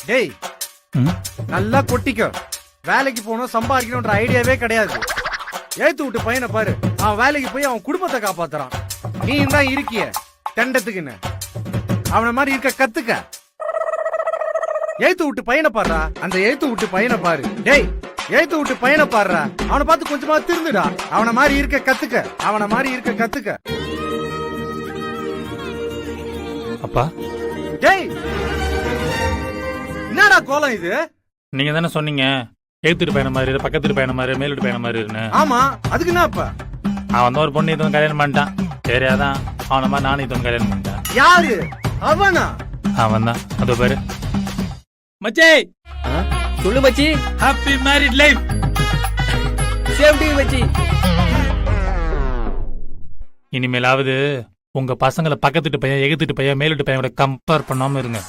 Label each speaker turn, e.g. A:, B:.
A: டேய் நல்லா கொட்டிக்கோ. வேலைக்கு போகணும் சம்பாதிக்கணும்ன்ற ஐடியாவே கிடையாது. ஏத்து விட்டு பையனை பாரு, அவன் வேலைக்கு போய் அவன் குடும்பத்தை காப்பாத்துறான். நீ தான் இருக்கிய தண்டத்துக்குன்னு. அவன மாதிரி இருக்க கத்துக்க. ஏத்து விட்டு பையனை பாடுறா, அந்த ஏத்து விட்டு பையனை பாரு. டேய் ஏத்து விட்டு பையனை பாடுறா, அவனை பார்த்து கொஞ்சமா திருந்துடா. அவன மாதிரி இருக்க கத்துக்க, அவன மாதிரி இருக்க கத்துக்க.
B: அப்பா
A: டேய் என்னடா கோலம் இது?
B: நீங்க தானே சொன்னீங்க எழுத்துட்டு பையன மாதிரி பக்கத்துட்டு பையன மாதிரி மேலுட்டு பையன மாதிரி இருக்குன்னு.
A: ஆமா, அதுக்கு என்ன அப்ப?
B: அவன் தான் ஒரு பொண்ணு இது கல்யாணம் பண்ணிட்டான். சரி அதான் அவன மாதிரி நானும் இது கல்யாணம் பண்ணிட்டேன்.
A: யாரு அவனா?
B: அவன் தான். அதோ பாரு மச்சே.
C: சொல்லு மச்சி.
B: Happy married life.
C: Same to you மச்சி.
B: இனிமேலாவது உங்க பசங்களை பக்கத்துட்டு பையன் எகுத்துட்டு பையன் மேலுட்டு பையன் கம்பேர் பண்ணாம இருங்க.